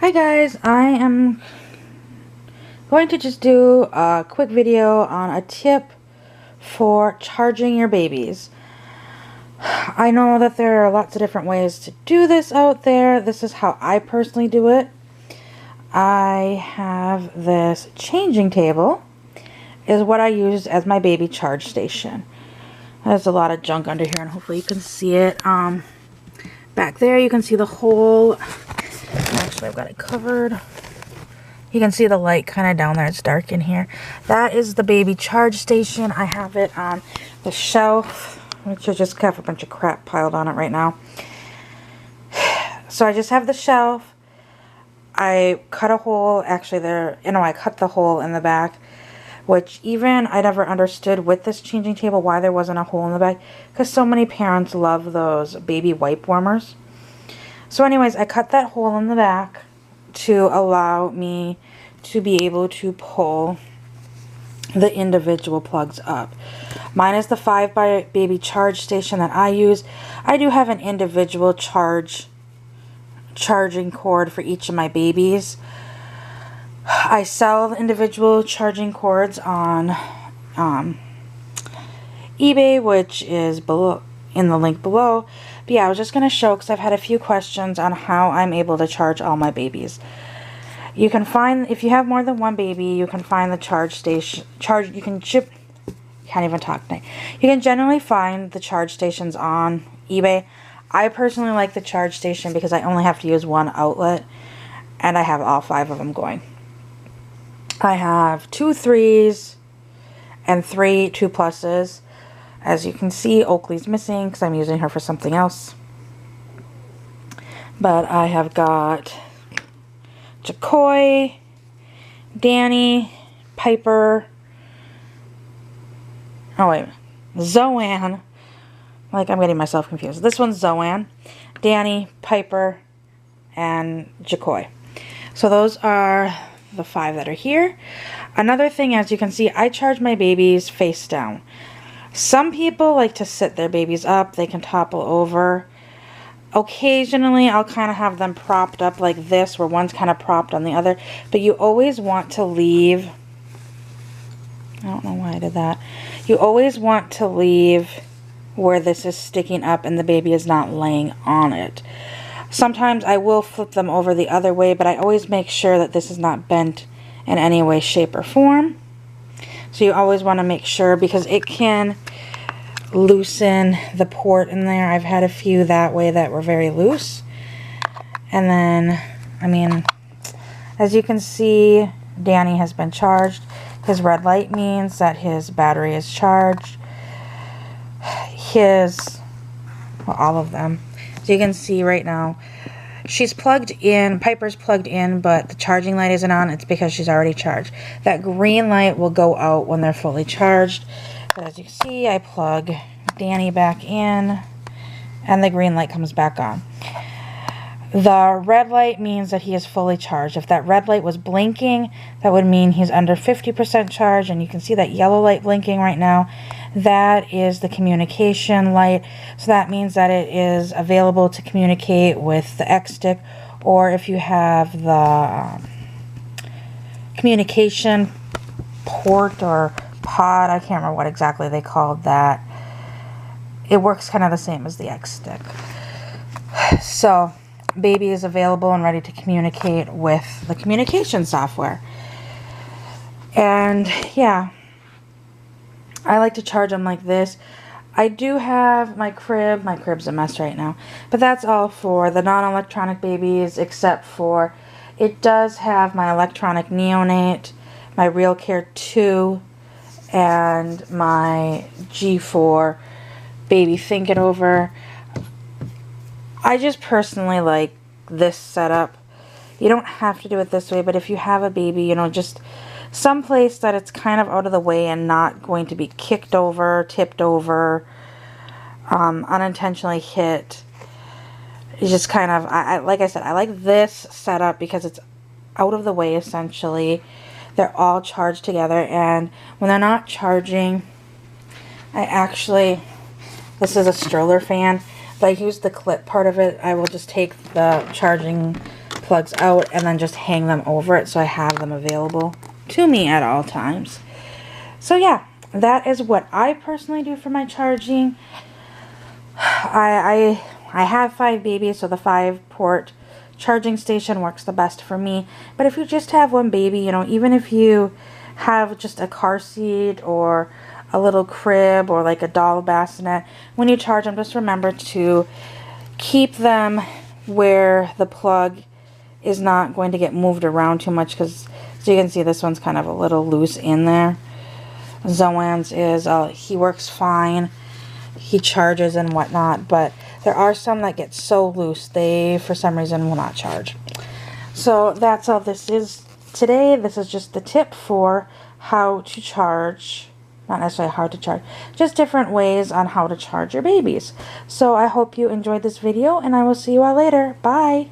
Hi guys, I am going to just do a quick video on a tip for charging your babies. I know that there are lots of different ways to do this out there. This is how I personally do it. I have this changing table is what I use as my baby charge station. There's a lot of junk under here and hopefully you can see it. Back there you can see the hole. Actually, I've got it covered. You can see the light kind of down there. It's dark in here. That is the baby charge station. I have it on the shelf, which I just have a bunch of crap piled on it right now. So I just have the shelf. I cut a hole. Actually, I cut the hole in the back, which even I never understood with this changing table why there wasn't a hole in the back, because so many parents love those baby wipe warmers. So anyways, I cut that hole in the back to allow me to be able to pull the individual plugs up. Mine is the 5-by-baby charge station that I use. I do have an individual charging cord for each of my babies. I sell individual charging cords on eBay, which is below in the link below. But yeah, I was just going to show because I've had a few questions on how I'm able to charge all my babies. You can find, if you have more than one baby, you can find the charge station, can't even talk tonight. You can generally find the charge stations on eBay. I personally like the charge station because I only have to use one outlet and I have all 5 of them going. I have 2 3s and 3 2 pluses. As you can see, Oakley's missing because I'm using her for something else. But I have got Jacoy, Danny, Piper, Zoanne. Like, I'm getting myself confused. This one's Zoanne, Danny, Piper, and Jacoy. So those are the 5 that are here. Another thing, as you can see, I charge my babies face down. Some people like to sit their babies up. They can topple over. Occasionally, I'll kind of have them propped up like this, where one's kind of propped on the other. But you always want to leave... I don't know why I did that. You always want to leave where this is sticking up and the baby is not laying on it. Sometimes I will flip them over the other way, but I always make sure that this is not bent in any way, shape, or form. So you always want to make sure, because it can loosen the port in there. I've had a few that way that were very loose. And then, I mean, as you can see, Danny has been charged. His red light means that his battery is charged. All of them. So you can see right now, she's plugged in, Piper's plugged in, but the charging light isn't on. It's because she's already charged. That green light will go out when they're fully charged. But as you can see, I plug Danny back in, and the green light comes back on. The red light means that he is fully charged. If that red light was blinking, that would mean he's under 50% charge, and you can see that yellow light blinking right now. That is the communication light. So that means that it is available to communicate with the X stick, or if you have the communication port or pod, I can't remember what exactly they called that. It works kind of the same as the X stick. So baby is available and ready to communicate with the communication software. And yeah, I like to charge them like this. I do have my crib. My crib's a mess right now. But that's all for the non-electronic babies, except for it does have my electronic neonate, my RealCare 2, and my G4 Baby Think It Over. I just personally like this setup. You don't have to do it this way, but if you have a baby, you know, just someplace that it's kind of out of the way and not going to be kicked over, tipped over, unintentionally hit. It's just kind of, like I said, I like this setup because it's out of the way essentially. They're all charged together, and when they're not charging, this is a stroller fan, but I use the clip part of it. I will just take the charging plugs out and then just hang them over it so I have them available to me at all times. So yeah, that is what I personally do for my charging. I have 5 babies, so the 5-port charging station works the best for me. But if you just have one baby, you know, even if you have just a car seat or a little crib or like a doll bassinet, when you charge them, just remember to keep them where the plug is not going to get moved around too much, because as you can see, this one's kind of a little loose in there. Zoan's is, he works fine. He charges and whatnot, but there are some that get so loose, they, for some reason, will not charge. So that's all this is today. This is just the tip for how to charge, not necessarily how to charge, just different ways on how to charge your babies. So I hope you enjoyed this video, and I will see you all later. Bye!